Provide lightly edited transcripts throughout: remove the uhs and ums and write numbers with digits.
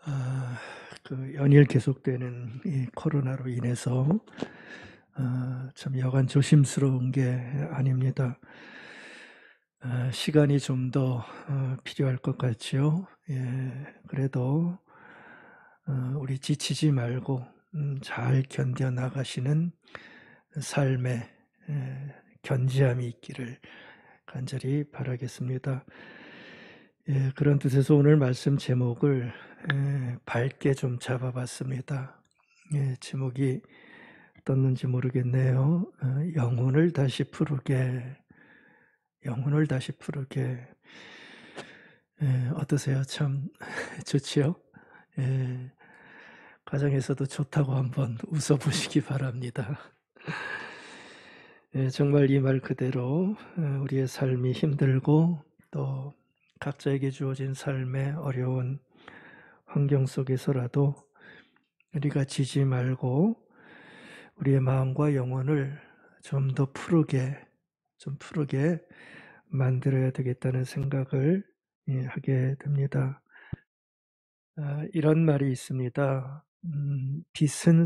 아, 그 연일 계속되는 이 코로나로 인해서 참 여간 조심스러운 게 아닙니다. 시간이 좀 더 필요할 것 같지요. 예, 그래도 우리 지치지 말고 잘 견뎌 나가시는 삶의 견지함이 있기를 간절히 바라겠습니다. 예, 그런 뜻에서 오늘 말씀 제목을 밝게 좀 잡아봤습니다. 예, 제목이 떴는지 모르겠네요. 영혼을 다시 푸르게, 영혼을 다시 푸르게. 예, 어떠세요? 참 좋지요? 예, 가정에서도 좋다고 한번 웃어보시기 바랍니다. 예, 정말 이 말 그대로 우리의 삶이 힘들고 또 각자에게 주어진 삶의 어려운 환경 속에서라도 우리가 지지 말고 우리의 마음과 영혼을 좀 더 푸르게, 좀 푸르게 만들어야 되겠다는 생각을 하게 됩니다. 이런 말이 있습니다. 빛은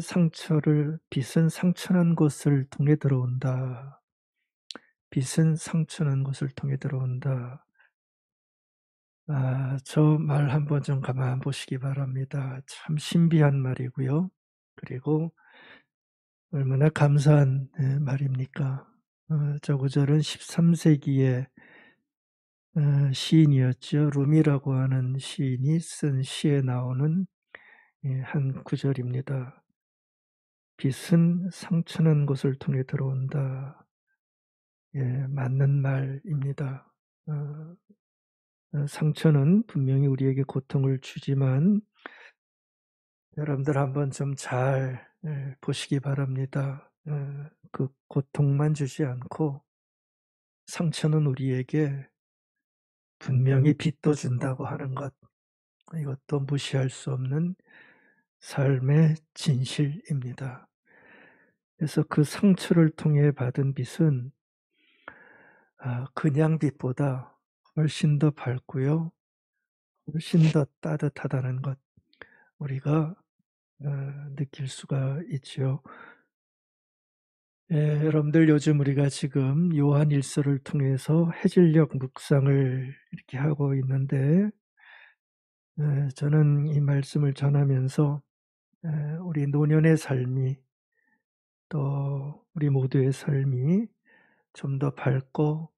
상처난 곳을 통해 들어온다. 빛은 상처난 곳을 통해 들어온다. 저 말 한번 좀 가만 보시기 바랍니다. 참 신비한 말이고요. 그리고 얼마나 감사한 말입니까? 저 구절은 13세기의 시인이었죠. 룸이라고 하는 시인이 쓴 시에 나오는 한 구절입니다. 빛은 상처난 곳을 통해 들어온다. 예, 맞는 말입니다. 상처는 분명히 우리에게 고통을 주지만 여러분들 한번 좀 잘 보시기 바랍니다. 그 고통만 주지 않고 상처는 우리에게 분명히 빛도 준다고 하는 것, 이것도 무시할 수 없는 삶의 진실입니다. 그래서 그 상처를 통해 받은 빛은 그냥 빛보다 훨씬 더 밝고요, 훨씬 더 따뜻하다는 것 우리가 느낄 수가 있죠. 예, 여러분들 요즘 우리가 지금 요한 일서를 통해서 해질녘 묵상을 이렇게 하고 있는데 저는 이 말씀을 전하면서 우리 노년의 삶이 또 우리 모두의 삶이 좀 더 밝고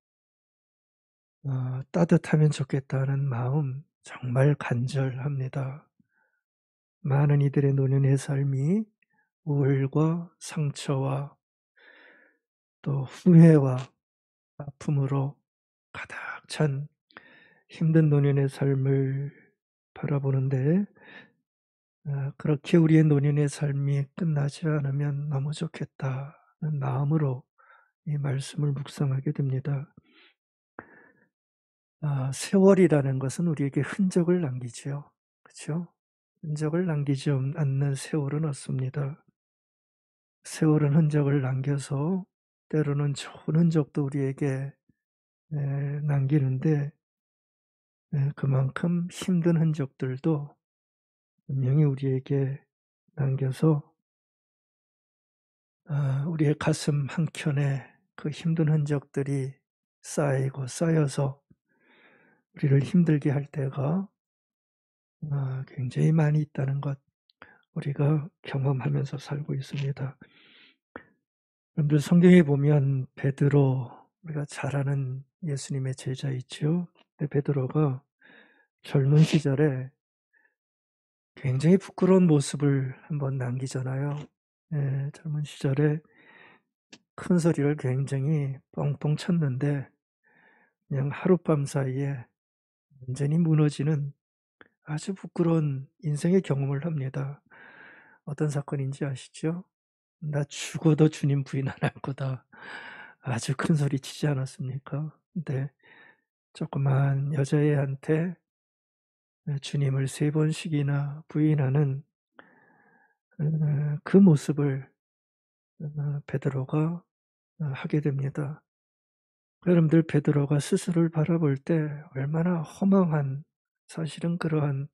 따뜻하면 좋겠다는 마음 정말 간절합니다. 많은 이들의 노년의 삶이 우울과 상처와 또 후회와 아픔으로 가득 찬 힘든 노년의 삶을 바라보는데 그렇게 우리의 노년의 삶이 끝나지 않으면 너무 좋겠다는 마음으로 이 말씀을 묵상하게 됩니다. 세월이라는 것은 우리에게 흔적을 남기지요. 그렇죠? 흔적을 남기지 않는 세월은 없습니다. 세월은 흔적을 남겨서 때로는 좋은 흔적도 우리에게 남기는데 그만큼 힘든 흔적들도 분명히 우리에게 남겨서 우리의 가슴 한켠에 그 힘든 흔적들이 쌓이고 쌓여서 우리를 힘들게 할 때가 굉장히 많이 있다는 것 우리가 경험하면서 살고 있습니다. 여러분들 성경에 보면 베드로, 우리가 잘 아는 예수님의 제자 있죠. 근데 베드로가 젊은 시절에 굉장히 부끄러운 모습을 한번 남기잖아요. 젊은 시절에 큰 소리를 굉장히 뻥뻥 쳤는데 그냥 하룻밤 사이에 완전히 무너지는 아주 부끄러운 인생의 경험을 합니다. 어떤 사건인지 아시죠? 나 죽어도 주님 부인 안 할 거다. 아주 큰 소리 치지 않았습니까? 근데 조그만 여자애한테 주님을 3번씩이나 부인하는 그 모습을 베드로가 하게 됩니다. 여러분들 베드로가 스스로를 바라볼 때 얼마나 허망한 사실은 그러한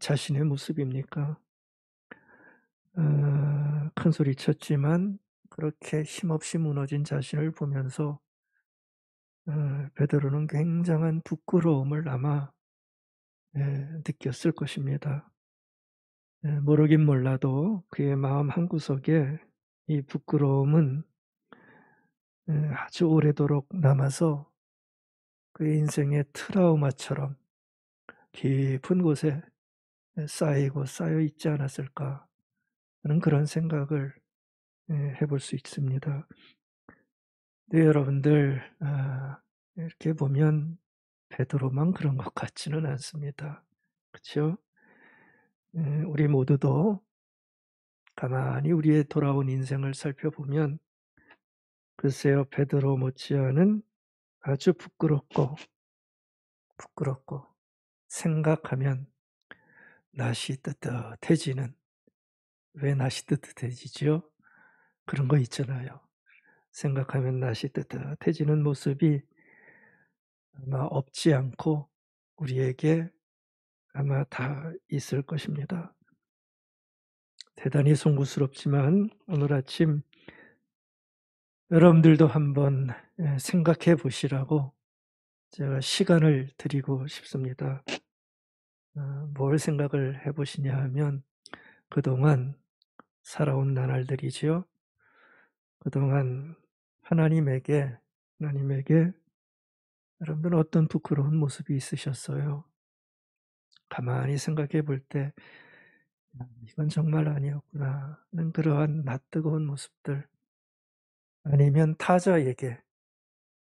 자신의 모습입니까? 큰 소리 쳤지만 그렇게 힘없이 무너진 자신을 보면서 베드로는 굉장한 부끄러움을 아마 느꼈을 것입니다. 모르긴 몰라도 그의 마음 한구석에 이 부끄러움은 아주 오래도록 남아서 그의 인생의 트라우마처럼 깊은 곳에 쌓이고 쌓여 있지 않았을까 하는 그런 생각을 해볼 수 있습니다. 네, 여러분들, 이렇게 보면 베드로만 그런 것 같지는 않습니다. 그렇죠? 우리 모두도 가만히 우리의 돌아온 인생을 살펴보면 글쎄요, 베드로 못지않은 아주 부끄럽고 생각하면 낯이 뜨뜻해지는, 왜 낯이 뜨뜻해지죠? 그런 거 있잖아요. 생각하면 낯이 뜨뜻해지는 모습이 아마 없지 않고 우리에게 아마 다 있을 것입니다. 대단히 송구스럽지만 오늘 아침 여러분들도 한번 생각해 보시라고 제가 시간을 드리고 싶습니다. 뭘 생각을 해 보시냐 하면 그동안 살아온 나날들이지요. 그동안 하나님에게 여러분들은 어떤 부끄러운 모습이 있으셨어요? 가만히 생각해 볼 때 이건 정말 아니었구나 하는 그러한 낯뜨거운 모습들, 아니면 타자에게,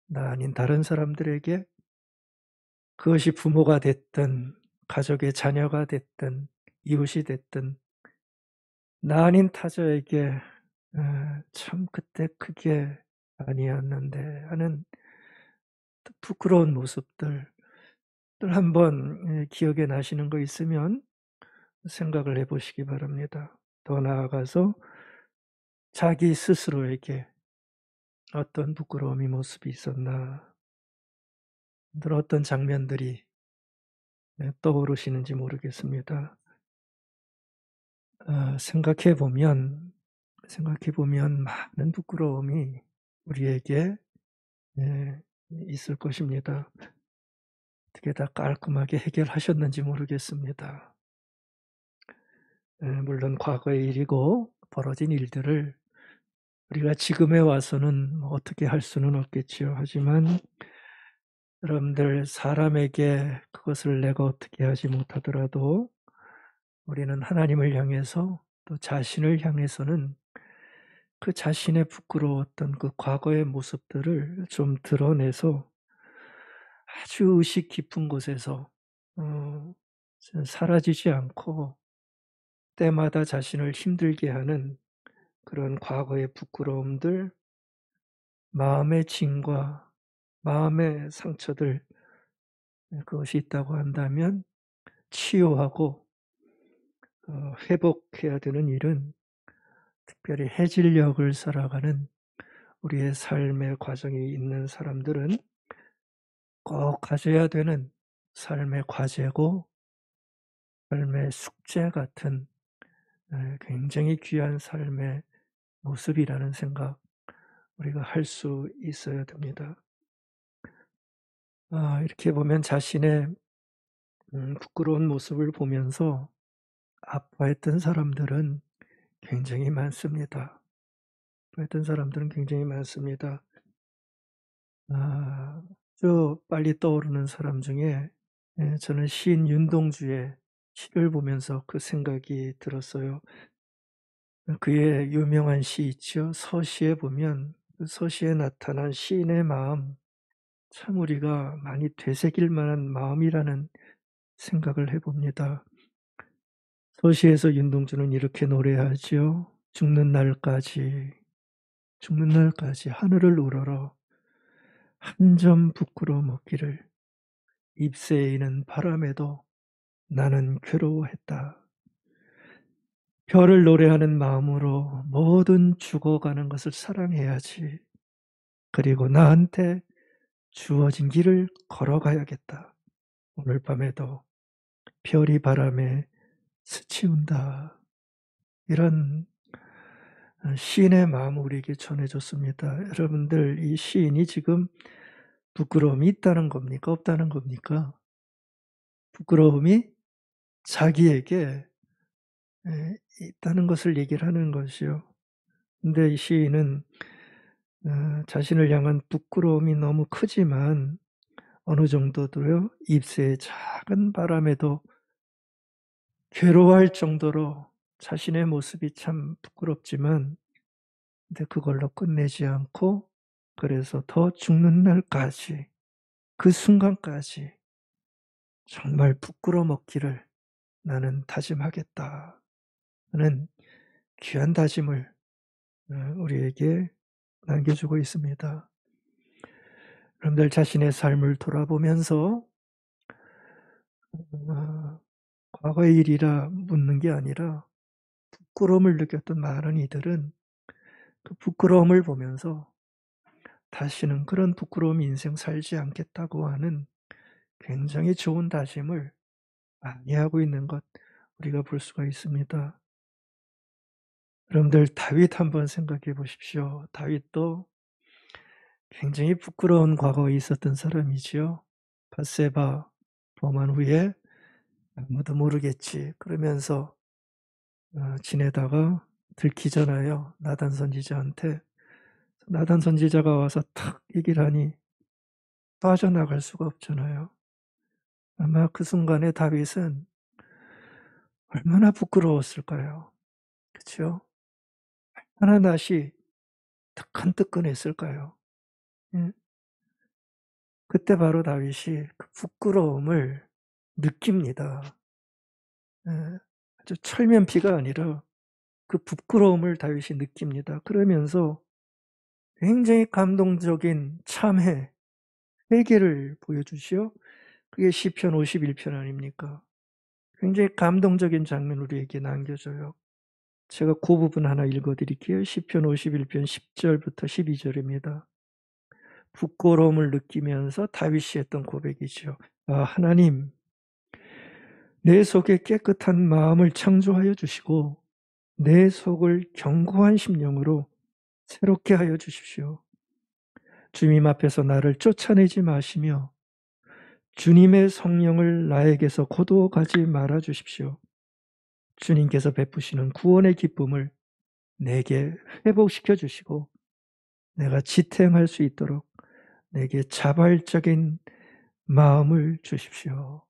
나 아닌 다른 사람들에게, 그것이 부모가 됐든 가족의 자녀가 됐든 이웃이 됐든 나 아닌 타자에게 참 그때 그게 아니었는데 하는 부끄러운 모습들 한번 기억에 나시는 거 있으면 생각을 해보시기 바랍니다. 더 나아가서 자기 스스로에게 어떤 부끄러움이 모습이 있었나, 늘 어떤 장면들이 떠오르시는지 모르겠습니다. 생각해 보면 많은 부끄러움이 우리에게 있을 것입니다. 어떻게 다 깔끔하게 해결하셨는지 모르겠습니다. 물론 과거의 일이고 벌어진 일들을 우리가 지금에 와서는 어떻게 할 수는 없겠지요. 하지만 여러분들, 사람에게 그것을 내가 어떻게 하지 못하더라도 우리는 하나님을 향해서 또 자신을 향해서는 그 자신의 부끄러웠던 그 과거의 모습들을 좀 드러내서 아주 의식 깊은 곳에서 사라지지 않고 때마다 자신을 힘들게 하는 그런 과거의 부끄러움들, 마음의 짐과 마음의 상처들, 그것이 있다고 한다면 치유하고 회복해야 되는 일은 특별히 해질녘을 살아가는 우리의 삶의 과정이 있는 사람들은 꼭 가져야 되는 삶의 과제고 삶의 숙제 같은 굉장히 귀한 삶의 모습이라는 생각 우리가 할 수 있어야 됩니다. 이렇게 보면 자신의 부끄러운 모습을 보면서 아파했던 사람들은 굉장히 많습니다. 아파했던 사람들은 굉장히 많습니다. 아주 빨리 떠오르는 사람 중에 저는 시인 윤동주의 시를 보면서 그 생각이 들었어요. 그의 유명한 시 있죠. 서시에 보면 그 서시에 나타난 시인의 마음, 참 우리가 많이 되새길 만한 마음이라는 생각을 해봅니다. 서시에서 윤동주는 이렇게 노래하죠. 죽는 날까지 하늘을 우러러 한 점 부끄러움 없기를, 잎새이는 바람에도 나는 괴로워했다. 별을 노래하는 마음으로 모든 죽어가는 것을 사랑해야지. 그리고 나한테 주어진 길을 걸어가야겠다. 오늘 밤에도 별이 바람에 스치운다. 이런 시인의 마음을 우리에게 전해줬습니다. 여러분들, 이 시인이 지금 부끄러움이 있다는 겁니까? 없다는 겁니까? 부끄러움이 자기에게 있다는 것을 얘기를 하는 것이요. 근데 이 시인은 자신을 향한 부끄러움이 너무 크지만 어느 정도도요, 잎새의 작은 바람에도 괴로워할 정도로 자신의 모습이 참 부끄럽지만, 근데 그걸로 끝내지 않고, 그래서 더 죽는 날까지, 그 순간까지 정말 부끄러 먹기를 나는 다짐하겠다 하는 귀한 다짐을 우리에게 남겨주고 있습니다. 여러분들 자신의 삶을 돌아보면서 과거의 일이라 묻는 게 아니라 부끄러움을 느꼈던 많은 이들은 그 부끄러움을 보면서 다시는 그런 부끄러움 인생 살지 않겠다고 하는 굉장히 좋은 다짐을 많이 하고 있는 것 우리가 볼 수가 있습니다. 여러분들 다윗 한번 생각해 보십시오. 다윗도 굉장히 부끄러운 과거에 있었던 사람이지요. 밧세바 범한 후에 아무도 모르겠지 그러면서 지내다가 들키잖아요. 나단 선지자한테. 나단 선지자가 와서 탁 얘기를 하니 빠져나갈 수가 없잖아요. 아마 그 순간에 다윗은 얼마나 부끄러웠을까요? 그렇죠? 얼마나 낯이 뜨끈뜨끈했을까요? 예? 그때 바로 다윗이 그 부끄러움을 느낍니다. 예, 아주 철면피가 아니라 그 부끄러움을 다윗이 느낍니다. 그러면서 굉장히 감동적인 참회, 회개를 보여주시오. 그게 시편 51편 아닙니까? 굉장히 감동적인 장면 우리에게 남겨줘요. 제가 그 부분 하나 읽어드릴게요. 시편 51편 10절부터 12절입니다. 부끄러움을 느끼면서 다윗이 했던 고백이죠. 하나님, 내 속에 깨끗한 마음을 창조하여 주시고 내 속을 견고한 심령으로 새롭게 하여 주십시오. 주님 앞에서 나를 쫓아내지 마시며 주님의 성령을 나에게서 거두어가지 말아 주십시오. 주님께서 베푸시는 구원의 기쁨을 내게 회복시켜 주시고 내가 지탱할 수 있도록 내게 자발적인 마음을 주십시오.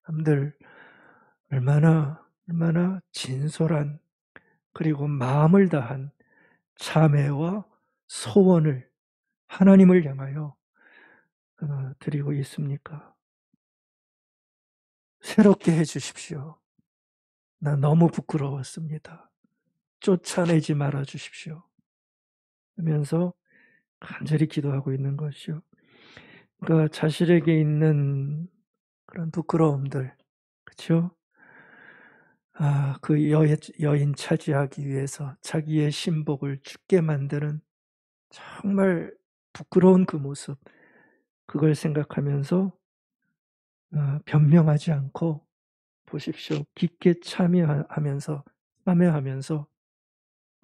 남들 얼마나 진솔한 그리고 마음을 다한 참회와 소원을 하나님을 향하여 드리고 있습니까? 새롭게 해주십시오. 나 너무 부끄러웠습니다. 쫓아내지 말아 주십시오. 하면서 간절히 기도하고 있는 것이요. 그러니까 자신에게 있는 그런 부끄러움들, 그렇죠? 그 여인 차지하기 위해서 자기의 신복을 죽게 만드는 정말 부끄러운 그 모습, 그걸 생각하면서 변명하지 않고 보십시오. 깊게 참여하면서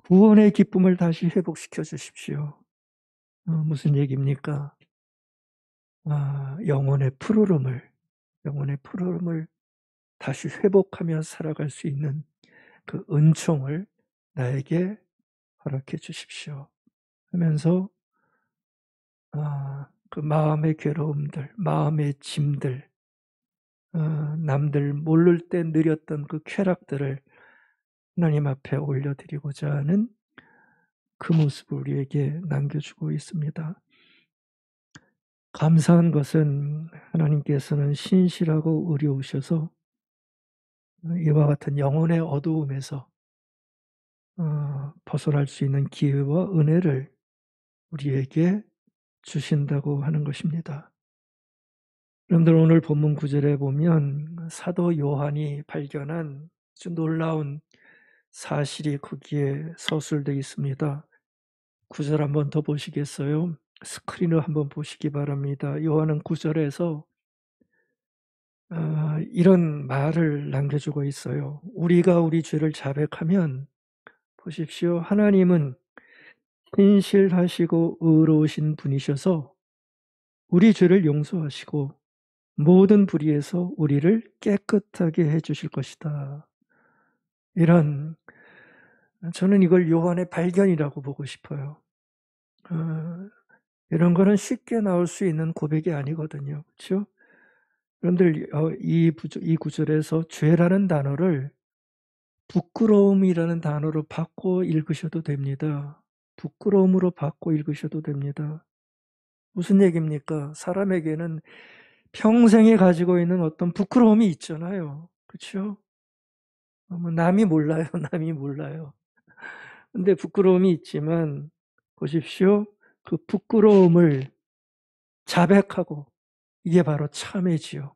구원의 기쁨을 다시 회복시켜 주십시오. 무슨 얘기입니까? 영혼의 푸르름을 다시 회복하며 살아갈 수 있는 그 은총을 나에게 허락해 주십시오. 하면서 그 마음의 괴로움들, 마음의 짐들, 남들 모를 때 느렸던 그 쾌락들을 하나님 앞에 올려드리고자 하는 그 모습을 우리에게 남겨주고 있습니다. 감사한 것은 하나님께서는 신실하고 의로우셔서 이와 같은 영혼의 어두움에서 벗어날 수 있는 기회와 은혜를 우리에게 주신다고 하는 것입니다. 여러분들 오늘 본문 9절에 보면 사도 요한이 발견한 아주 놀라운 사실이 거기에 서술되어 있습니다. 9절 한번 더 보시겠어요? 스크린을 한번 보시기 바랍니다. 요한은 9절에서 이런 말을 남겨주고 있어요. 우리가 우리 죄를 자백하면 보십시오. 하나님은 신실하시고 의로우신 분이셔서 우리 죄를 용서하시고 모든 불의에서 우리를 깨끗하게 해주실 것이다. 저는 이걸 요한의 발견이라고 보고 싶어요. 이런 거는 쉽게 나올 수 있는 고백이 아니거든요. 그렇죠? 여러분들 이 구절에서 죄라는 단어를 부끄러움이라는 단어로 바꿔 읽으셔도 됩니다. 부끄러움으로 바꿔 읽으셔도 됩니다. 무슨 얘기입니까? 사람에게는 평생에 가지고 있는 어떤 부끄러움이 있잖아요. 그렇죠? 남이 몰라요. 남이 몰라요. 근데 부끄러움이 있지만 보십시오. 그 부끄러움을 자백하고 이게 바로 참회지요.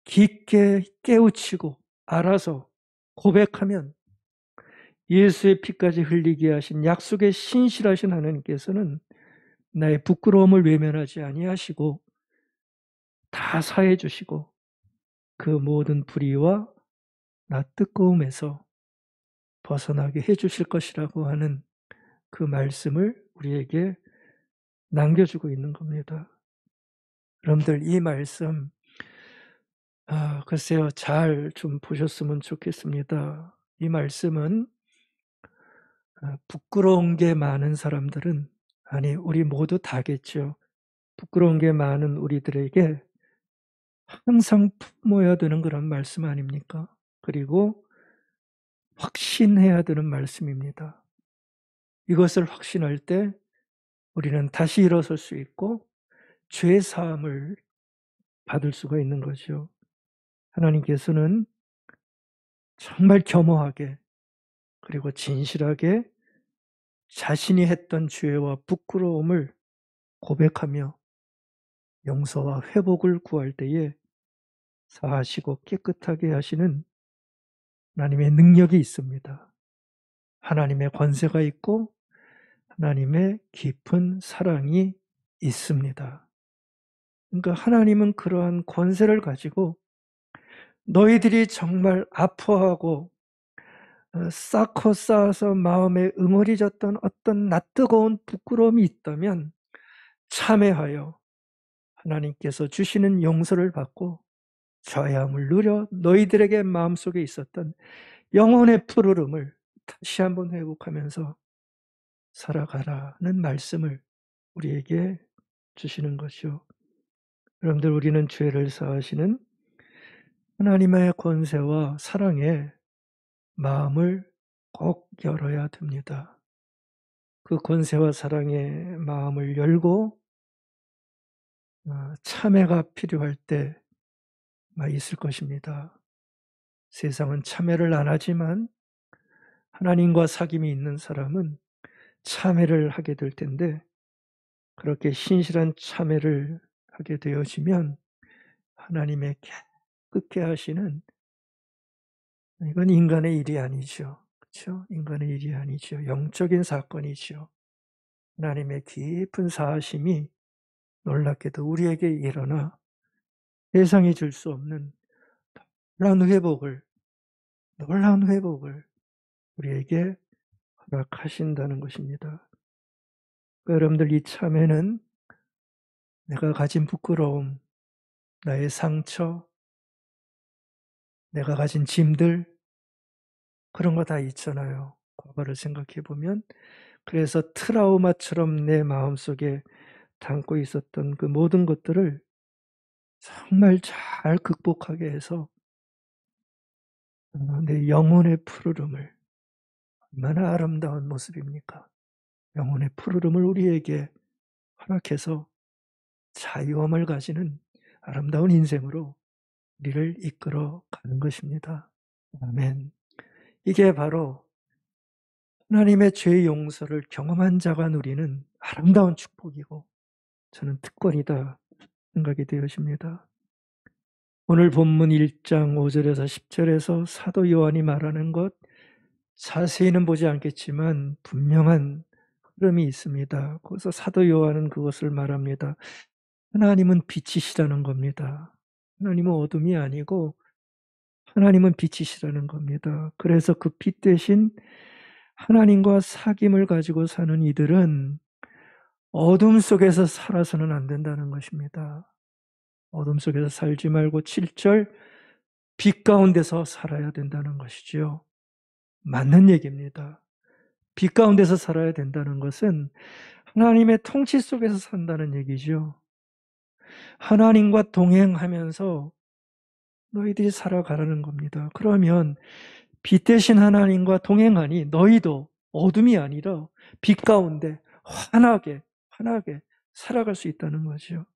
깊게 깨우치고 알아서 고백하면 예수의 피까지 흘리게 하신 약속의 신실하신 하나님께서는 나의 부끄러움을 외면하지 아니하시고 다 사해 주시고 그 모든 불의와 나 뜨거움에서 벗어나게 해 주실 것이라고 하는 그 말씀을 우리에게 남겨주고 있는 겁니다. 여러분들 이 말씀 글쎄요, 잘 좀 보셨으면 좋겠습니다. 이 말씀은 부끄러운 게 많은 사람들은, 아니 우리 모두 다겠죠. 부끄러운 게 많은 우리들에게 항상 품어야 되는 그런 말씀 아닙니까? 그리고 확신해야 되는 말씀입니다. 이것을 확신할 때 우리는 다시 일어설 수 있고 죄 사함을 받을 수가 있는 거죠. 하나님께서는 정말 겸허하게 그리고 진실하게 자신이 했던 죄와 부끄러움을 고백하며 용서와 회복을 구할 때에 사하시고 깨끗하게 하시는 하나님의 능력이 있습니다. 하나님의 권세가 있고 하나님의 깊은 사랑이 있습니다. 그러니까 하나님은 그러한 권세를 가지고 너희들이 정말 아파하고 쌓고 쌓아서 마음에 응어리졌던 어떤 낯뜨거운 부끄러움이 있다면 참회하여 하나님께서 주시는 용서를 받고 저야함을 누려 너희들에게 마음속에 있었던 영혼의 푸르름을 다시 한번 회복하면서 살아가라는 말씀을 우리에게 주시는 것이요. 여러분들 우리는 죄를 사하시는 하나님의 권세와 사랑에 마음을 꼭 열어야 됩니다. 그 권세와 사랑의 마음을 열고 참회가 필요할 때 있을 것입니다. 세상은 참회를 안 하지만 하나님과 사귐이 있는 사람은 참회를 하게 될 텐데 그렇게 신실한 참회를 하게 되어지면 하나님의 깨끗게 하시는 이건 인간의 일이 아니죠. 그렇죠? 인간의 일이 아니죠. 영적인 사건이죠. 하나님의 깊은 사하심이 놀랍게도 우리에게 일어나 세상이 줄 수 없는 놀라운 회복을 우리에게 허락하신다는 것입니다. 여러분들 이 참회는 내가 가진 부끄러움, 나의 상처, 내가 가진 짐들 그런 거 다 있잖아요. 과거를 생각해 보면 그래서 트라우마처럼 내 마음속에 담고 있었던 그 모든 것들을 정말 잘 극복하게 해서 내 영혼의 푸르름을 얼마나 아름다운 모습입니까? 영혼의 푸르름을 우리에게 허락해서 자유함을 가지는 아름다운 인생으로 우리를 이끌어 가는 것입니다. 아멘. 이게 바로 하나님의 죄 용서를 경험한 자가 누리는 아름다운 축복이고 저는 특권이다 생각이 되어집니다. 오늘 본문 1장 5절에서 10절에서 사도 요한이 말하는 것 자세히는 보지 않겠지만 분명한 흐름이 있습니다. 거기서 사도 요한은 그것을 말합니다. 하나님은 빛이시라는 겁니다. 하나님은 어둠이 아니고 하나님은 빛이시라는 겁니다. 그래서 그 빛 대신 하나님과 사귐을 가지고 사는 이들은 어둠 속에서 살아서는 안 된다는 것입니다. 어둠 속에서 살지 말고 7절 빛 가운데서 살아야 된다는 것이죠. 맞는 얘기입니다. 빛 가운데서 살아야 된다는 것은 하나님의 통치 속에서 산다는 얘기죠. 하나님과 동행하면서 너희들이 살아가라는 겁니다. 그러면 빛 대신 하나님과 동행하니 너희도 어둠이 아니라 빛 가운데 환하게 살아갈 수 있다는 거죠.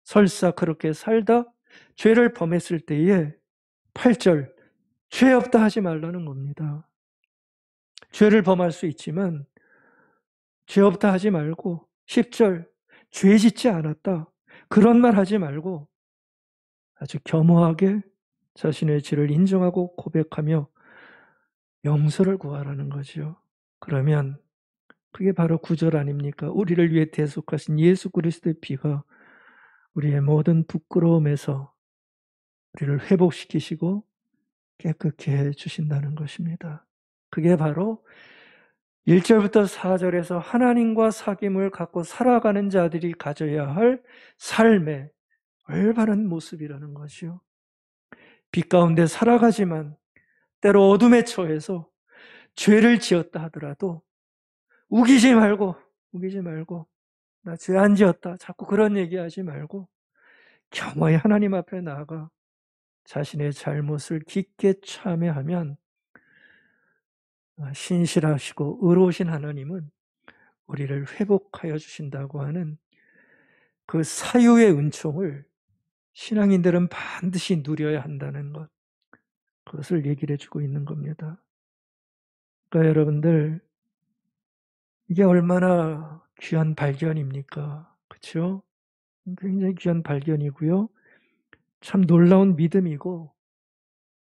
설사 그렇게 살다 죄를 범했을 때에 8절 죄 없다 하지 말라는 겁니다. 죄를 범할 수 있지만 죄 없다 하지 말고 10절 죄 짓지 않았다 그런 말 하지 말고 아주 겸허하게 자신의 죄를 인정하고 고백하며 용서를 구하라는 거죠. 그러면 그게 바로 구절 아닙니까? 우리를 위해 대속하신 예수 그리스도의 피가 우리의 모든 부끄러움에서 우리를 회복시키시고 깨끗게 해주신다는 것입니다. 그게 바로 1절부터 4절에서 하나님과 사귐을 갖고 살아가는 자들이 가져야 할 삶의 올바른 모습이라는 것이요. 빛 가운데 살아가지만 때로 어둠에 처해서 죄를 지었다 하더라도 우기지 말고 나 죄 안 지었다 자꾸 그런 얘기하지 말고 겸허히 하나님 앞에 나아가 자신의 잘못을 깊게 참회하면 신실하시고 의로우신 하나님은 우리를 회복하여 주신다고 하는 그 사유의 은총을 신앙인들은 반드시 누려야 한다는 것, 그것을 얘기를 해주고 있는 겁니다. 그러니까 여러분들 이게 얼마나 귀한 발견입니까? 그렇죠? 굉장히 귀한 발견이고요. 참 놀라운 믿음이고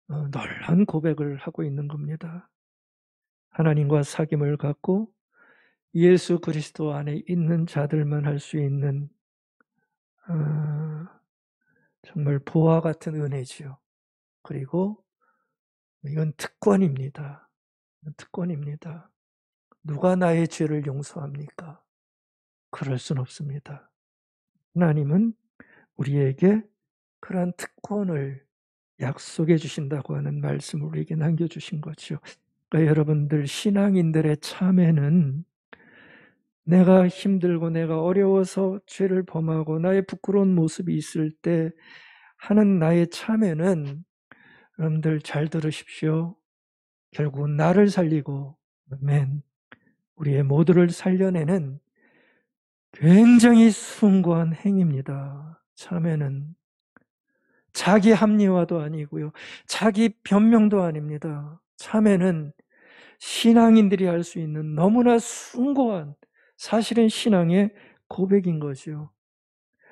놀라운 고백을 하고 있는 겁니다. 하나님과 사귐을 갖고 예수 그리스도 안에 있는 자들만 할 수 있는 정말 보화 같은 은혜지요. 그리고 이건 특권입니다. 특권입니다. 누가 나의 죄를 용서합니까? 그럴 순 없습니다. 하나님은 우리에게 그러한 특권을 약속해 주신다고 하는 말씀을 우리에게 남겨주신 거죠. 그러니까 여러분들 신앙인들의 참회는 내가 힘들고 내가 어려워서 죄를 범하고 나의 부끄러운 모습이 있을 때 하는 나의 참회는 여러분들 잘 들으십시오. 결국 나를 살리고 아멘. 우리의 모두를 살려내는 굉장히 숭고한 행위입니다. 참회는 자기 합리화도 아니고요. 자기 변명도 아닙니다. 참회는 신앙인들이 할 수 있는 너무나 숭고한 사실은 신앙의 고백인 거죠.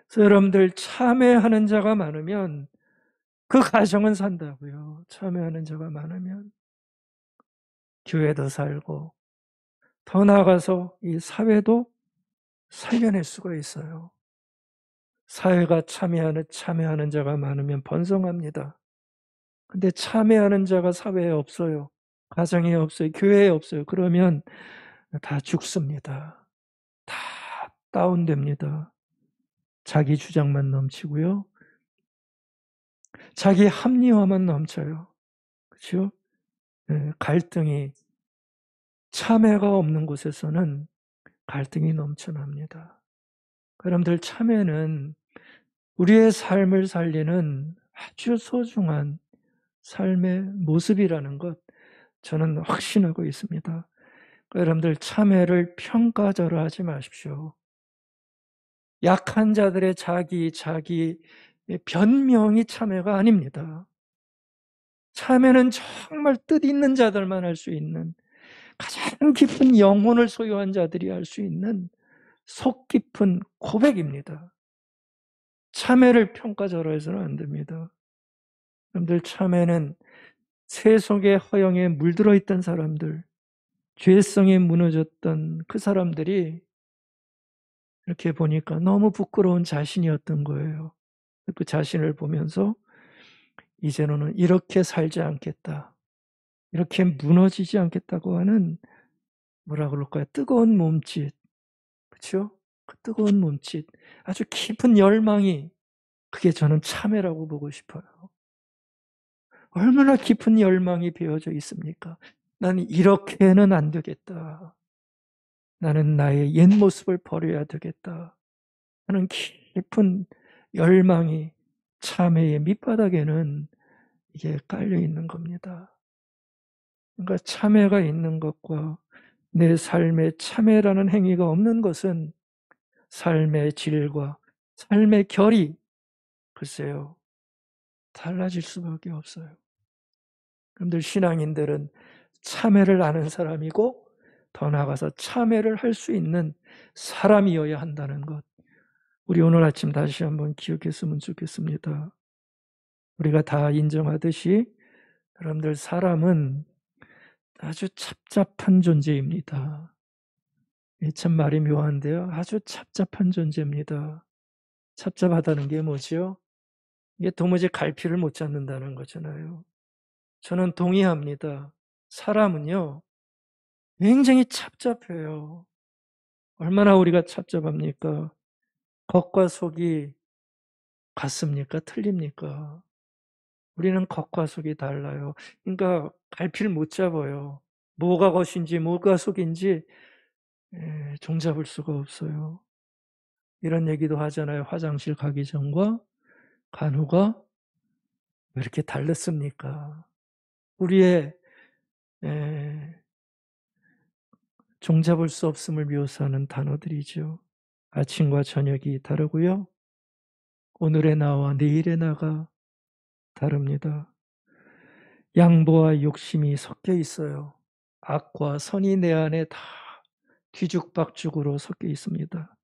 그래서 여러분들 참회하는 자가 많으면 그 가정은 산다고요. 참회하는 자가 많으면 교회도 살고 더 나아가서 이 사회도 살려낼 수가 있어요. 사회가 참회하는 자가 많으면 번성합니다. 근데 참회하는 자가 사회에 없어요. 가정에 없어요. 교회에 없어요. 그러면 다 죽습니다. 다 다운됩니다. 자기 주장만 넘치고요. 자기 합리화만 넘쳐요. 그렇죠? 네, 갈등이 참회가 없는 곳에서는 갈등이 넘쳐납니다. 여러분들 참회는 우리의 삶을 살리는 아주 소중한 삶의 모습이라는 것 저는 확신하고 있습니다. 여러분들 참회를 평가절하 하지 마십시오. 약한 자들의 자기 변명이 참회가 아닙니다. 참회는 정말 뜻 있는 자들만 할 수 있는 가장 깊은 영혼을 소유한 자들이 할 수 있는 속 깊은 고백입니다. 참회를 평가절하해서는 안 됩니다. 여러분들 참회는 세속의 허영에 물들어 있던 사람들, 죄성에 무너졌던 그 사람들이 이렇게 보니까 너무 부끄러운 자신이었던 거예요. 그 자신을 보면서 이제는 이렇게 살지 않겠다, 이렇게 무너지지 않겠다고 하는, 뭐라 그럴까요? 뜨거운 몸짓, 그렇죠? 그 뜨거운 몸짓, 아주 깊은 열망이, 그게 저는 참회라고 보고 싶어요. 얼마나 깊은 열망이 배어져 있습니까? 나는 이렇게는 안 되겠다. 나는 나의 옛 모습을 버려야 되겠다 하는 깊은 열망이 참회의 밑바닥에는 이게 깔려 있는 겁니다. 그러니까 참회가 있는 것과 내 삶에 참회라는 행위가 없는 것은 삶의 질과 삶의 결이, 글쎄요, 달라질 수밖에 없어요. 그런데 신앙인들은 참회를 아는 사람이고, 더 나아가서 참회를 할 수 있는 사람이어야 한다는 것, 우리 오늘 아침 다시 한번 기억했으면 좋겠습니다. 우리가 다 인정하듯이 여러분들, 사람은 아주 착잡한 존재입니다. 참 말이 묘한데요. 아주 착잡한 존재입니다. 착잡하다는 게 뭐죠? 이게 도무지 갈피를 못 잡는다는 거잖아요. 저는 동의합니다. 사람은요, 굉장히 착잡해요. 얼마나 우리가 착잡합니까? 겉과 속이 같습니까? 틀립니까? 우리는 겉과 속이 달라요. 그러니까 갈피를 못 잡아요. 뭐가 겉인지 뭐가 속인지 종잡을 수가 없어요. 이런 얘기도 하잖아요. 화장실 가기 전과 간 후가 왜 이렇게 다르습니까? 우리의 종잡을 수 없음을 묘사하는 단어들이죠. 아침과 저녁이 다르고요. 오늘의 나와 내일의 나가 다릅니다. 양보와 욕심이 섞여 있어요. 악과 선이 내 안에 다 뒤죽박죽으로 섞여 있습니다.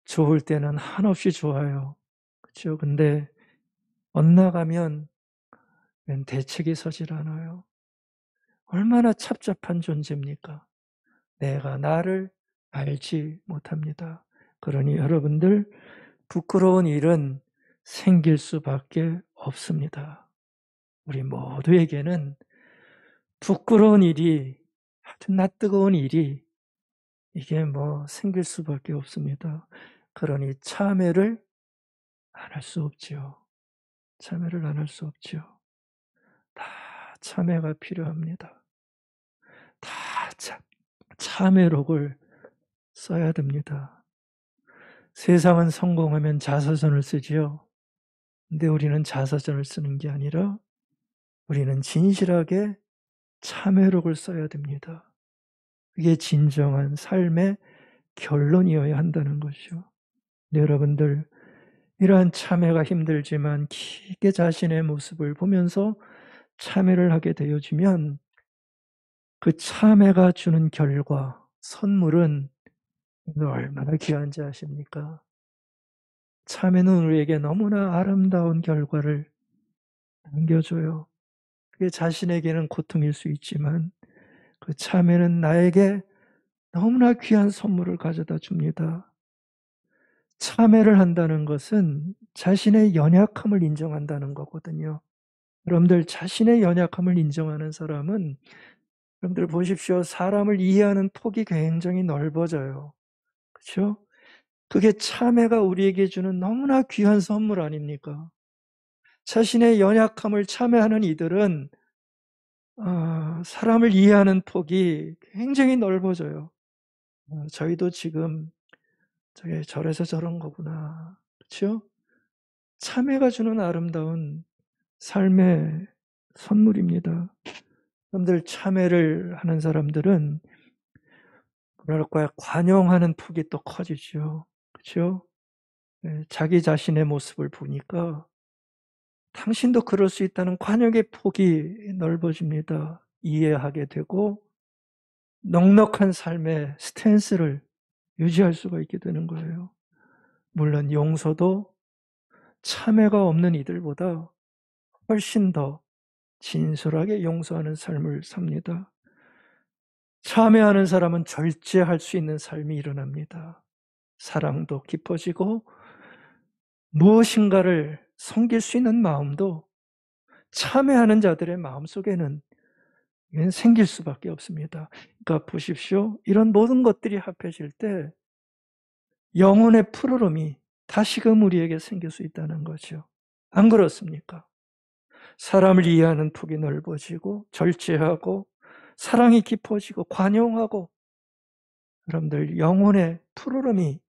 좋을 때는 한없이 좋아요. 그렇죠? 근데 엇나가면 대책이 서질 않아요. 얼마나 착잡한 존재입니까? 내가 나를 알지 못합니다. 그러니 여러분들, 부끄러운 일은 생길 수밖에 없습니다. 우리 모두에게는 부끄러운 일이, 아주 낯뜨거운 일이, 이게 생길 수밖에 없습니다. 그러니 참회를 안 할 수 없지요. 참회를 안 할 수 없지요. 다 참회가 필요합니다. 다 참회록을 써야 됩니다. 세상은 성공하면 자서전을 쓰지요. 근데 우리는 자서전을 쓰는 게 아니라 우리는 진실하게 참회록을 써야 됩니다. 그게 진정한 삶의 결론이어야 한다는 것이요. 네, 여러분들, 이러한 참회가 힘들지만 깊게 자신의 모습을 보면서 참회를 하게 되어지면 그 참회가 주는 결과, 선물은 얼마나 귀한지 아십니까? 참회는 우리에게 너무나 아름다운 결과를 안겨줘요. 그게 자신에게는 고통일 수 있지만 그 참회는 나에게 너무나 귀한 선물을 가져다 줍니다. 참회를 한다는 것은 자신의 연약함을 인정한다는 거거든요. 여러분들, 자신의 연약함을 인정하는 사람은, 여러분들 보십시오. 사람을 이해하는 폭이 굉장히 넓어져요. 그렇죠? 그게 참회가 우리에게 주는 너무나 귀한 선물 아닙니까? 자신의 연약함을 참회하는 이들은 사람을 이해하는 폭이 굉장히 넓어져요. 저희도 지금 저래서 저런 거구나. 그렇죠? 참회가 주는 아름다운 삶의 선물입니다. 여러분들, 참회를 하는 사람들은 뭐랄까요? 관용하는 폭이 또 커지죠. 그렇죠? 자기 자신의 모습을 보니까 당신도 그럴 수 있다는 관용의 폭이 넓어집니다. 이해하게 되고 넉넉한 삶의 스탠스를 유지할 수가 있게 되는 거예요. 물론 용서도 참회가 없는 이들보다 훨씬 더 진솔하게 용서하는 삶을 삽니다. 참회하는 사람은 절제할 수 있는 삶이 일어납니다. 사랑도 깊어지고 무엇인가를 섬길 수 있는 마음도 참회하는 자들의 마음속에는 이건 생길 수밖에 없습니다. 그러니까 보십시오. 이런 모든 것들이 합해질 때 영혼의 푸르름이 다시금 우리에게 생길 수 있다는 거죠. 안 그렇습니까? 사람을 이해하는 폭이 넓어지고 절제하고 사랑이 깊어지고 관용하고 여러분들 영혼의 푸르름이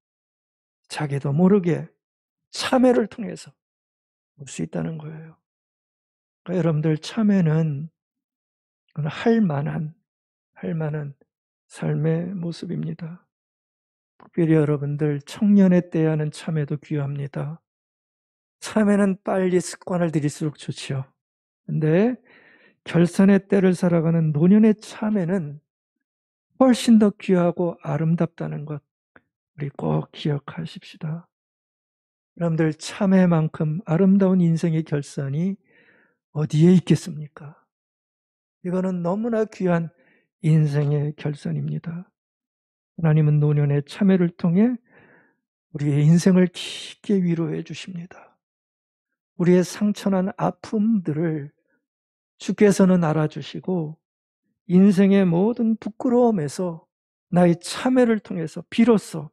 자기도 모르게 참회를 통해서 올 수 있다는 거예요. 그러니까 여러분들 참회는 할 만한 삶의 모습입니다. 특별히 여러분들 청년의 때 하는 참회도 귀합니다. 참회는 빨리 습관을 들일수록 좋지요. 근데 결산의 때를 살아가는 노년의 참회는 훨씬 더 귀하고 아름답다는 것 우리 꼭 기억하십시다. 여러분들 참회만큼 아름다운 인생의 결산이 어디에 있겠습니까? 이거는 너무나 귀한 인생의 결산입니다. 하나님은 노년의 참회를 통해 우리의 인생을 깊게 위로해 주십니다. 우리의 상처난 아픔들을 주께서는 알아주시고 인생의 모든 부끄러움에서 나의 참회를 통해서 비로소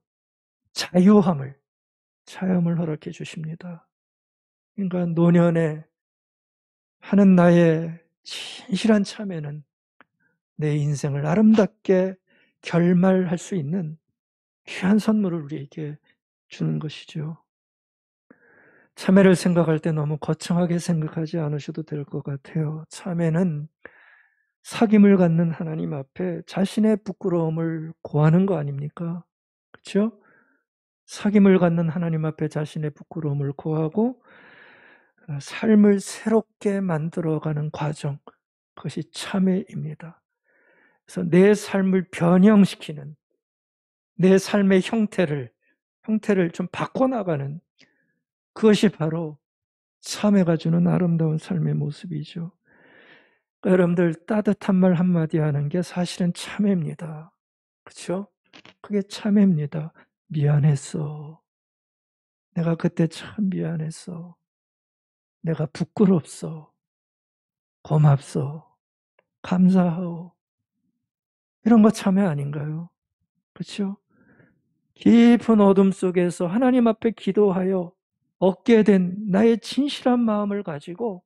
자유함을 허락해 주십니다. 그러니까 노년에 하는 나의 진실한 참회는 내 인생을 아름답게 결말할 수 있는 귀한 선물을 우리에게 주는 것이죠. 참회를 생각할 때 너무 거창하게 생각하지 않으셔도 될 것 같아요. 참회는 사귐을 갖는 하나님 앞에 자신의 부끄러움을 고하는 거 아닙니까? 그렇죠? 사귐을 갖는 하나님 앞에 자신의 부끄러움을 고하고 삶을 새롭게 만들어가는 과정, 그것이 참회입니다. 그래서 내 삶을 변형시키는, 내 삶의 형태를 좀 바꿔나가는 그것이 바로 참회가 주는 아름다운 삶의 모습이죠. 그러니까 여러분들 따뜻한 말 한마디 하는 게 사실은 참회입니다. 그렇죠? 그게 참회입니다. 미안했어. 내가 그때 참 미안했어. 내가 부끄럽소. 고맙소. 감사하오. 이런 거 참회 아닌가요? 그렇죠? 깊은 어둠 속에서 하나님 앞에 기도하여 얻게 된 나의 진실한 마음을 가지고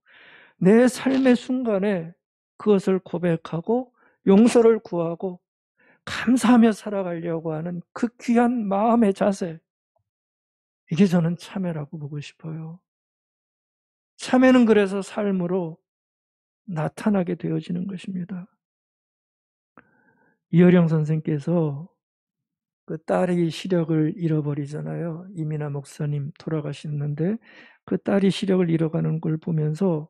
내 삶의 순간에 그것을 고백하고 용서를 구하고 감사하며 살아가려고 하는 그 귀한 마음의 자세, 이게 저는 참회라고 보고 싶어요. 참회는 그래서 삶으로 나타나게 되어지는 것입니다. 이어령 선생께서 그 딸이 시력을 잃어버리잖아요. 이민아 목사님 돌아가셨는데 그 딸이 시력을 잃어가는 걸 보면서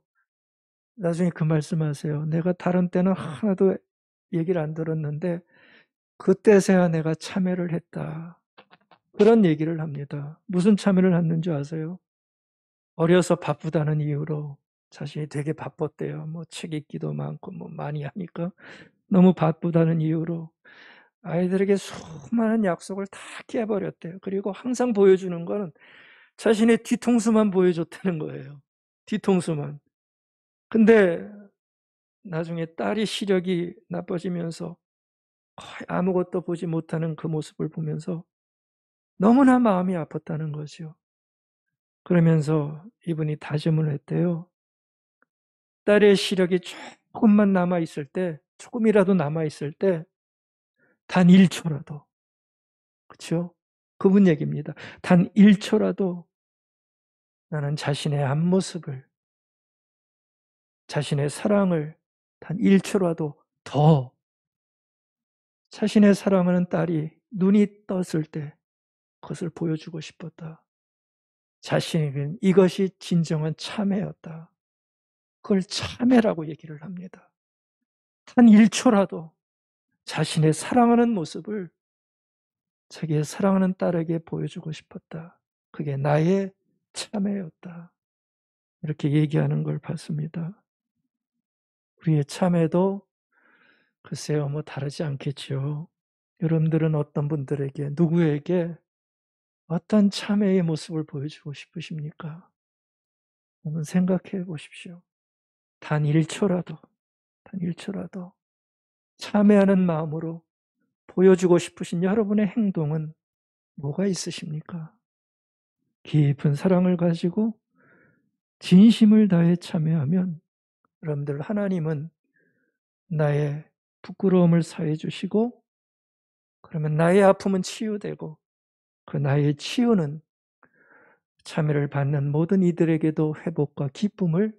나중에 그 말씀하세요. 내가 다른 때는 하나도 얘기를 안 들었는데 그때서야 내가 참회를 했다. 그런 얘기를 합니다. 무슨 참회를 했는지 아세요? 어려서 바쁘다는 이유로 자신이 되게 바빴대요. 뭐 책 읽기도 많고 뭐 많이 하니까 너무 바쁘다는 이유로 아이들에게 수많은 약속을 다 깨버렸대요. 그리고 항상 보여주는 거는 자신의 뒤통수만 보여줬다는 거예요. 뒤통수만. 근데 나중에 딸이 시력이 나빠지면서 거의 아무것도 보지 못하는 그 모습을 보면서 너무나 마음이 아팠다는 거죠. 그러면서 이분이 다짐을 했대요. 딸의 시력이 조금만 남아있을 때, 조금이라도 남아있을 때, 단 1초라도, 그렇죠? 그분 얘기입니다. 단 1초라도 나는 자신의 앞모습을, 자신의 사랑을 단 1초라도 더 자신의 사랑하는 딸이 눈이 떴을 때 그것을 보여주고 싶었다. 자신에게는 이것이 진정한 참회였다. 그걸 참회라고 얘기를 합니다. 단 1초라도 자신의 사랑하는 모습을 자기의 사랑하는 딸에게 보여주고 싶었다. 그게 나의 참회였다. 이렇게 얘기하는 걸 봤습니다. 우리의 참회도 글쎄요, 뭐 다르지 않겠지요. 여러분들은 어떤 분들에게, 누구에게 어떤 참회의 모습을 보여주고 싶으십니까? 한번 생각해 보십시오. 단 1초라도, 단 1초라도 참회하는 마음으로 보여주고 싶으신 여러분의 행동은 뭐가 있으십니까? 깊은 사랑을 가지고 진심을 다해 참회하면 여러분들 하나님은 나의 부끄러움을 사해 주시고, 그러면 나의 아픔은 치유되고 그 나의 치유는 참회를 받는 모든 이들에게도 회복과 기쁨을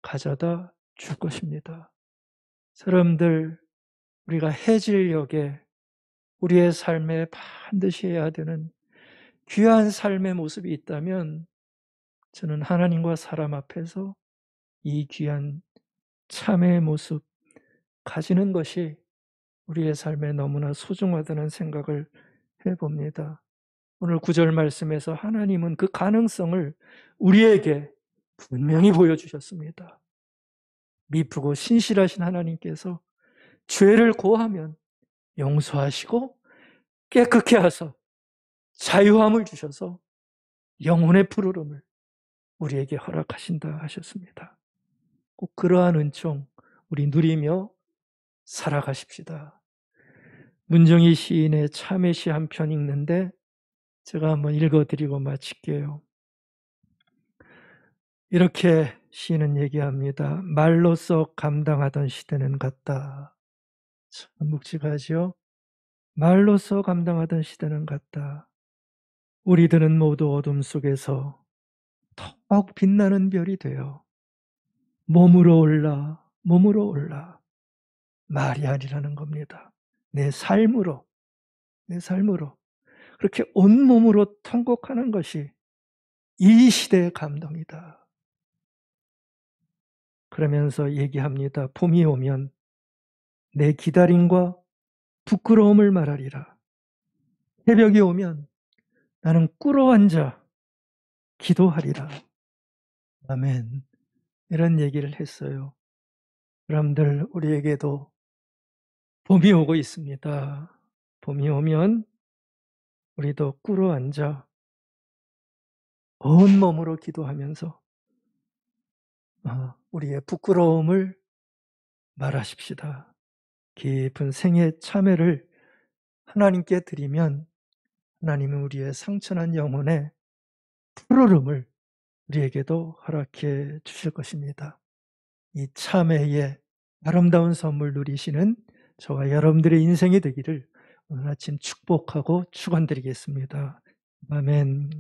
가져다 줄 것입니다. 여러분들, 우리가 해질녘에 우리의 삶에 반드시 해야 되는 귀한 삶의 모습이 있다면 저는 하나님과 사람 앞에서 이 귀한 참회의 모습 가지는 것이 우리의 삶에 너무나 소중하다는 생각을 해봅니다. 오늘 9절 말씀에서 하나님은 그 가능성을 우리에게 분명히 보여주셨습니다. 미쁘고 신실하신 하나님께서 죄를 고하면 용서하시고 깨끗게 하사 자유함을 주셔서 영혼의 푸르름을 우리에게 허락하신다 하셨습니다. 꼭 그러한 은총 우리 누리며 살아가십시다. 문정희 시인의 참회시 한 편 읽는데 제가 한번 읽어드리고 마칠게요. 이렇게 시인은 얘기합니다. 말로써 감당하던 시대는 갔다. 참 묵직하죠? 말로써 감당하던 시대는 갔다. 우리들은 모두 어둠 속에서 더욱 빛나는 별이 되어 몸으로 올라 말이 아니라는 겁니다. 내 삶으로 그렇게 온몸으로 통곡하는 것이 이 시대의 감동이다. 그러면서 얘기합니다. 봄이 오면 내 기다림과 부끄러움을 말하리라. 새벽이 오면 나는 꿇어앉아 기도하리라. 아멘. 이런 얘기를 했어요. 여러분들, 우리에게도 봄이 오고 있습니다. 봄이 오면 우리도 꿇어앉아 온몸으로 기도하면서 우리의 부끄러움을 말하십시다. 깊은 생애 참회를 하나님께 드리면 하나님은 우리의 상처난 영혼의 푸르름을 우리에게도 허락해 주실 것입니다. 이 참회의 아름다운 선물 누리시는 저와 여러분들의 인생이 되기를 오늘 아침 축복하고 축원드리겠습니다. 아멘.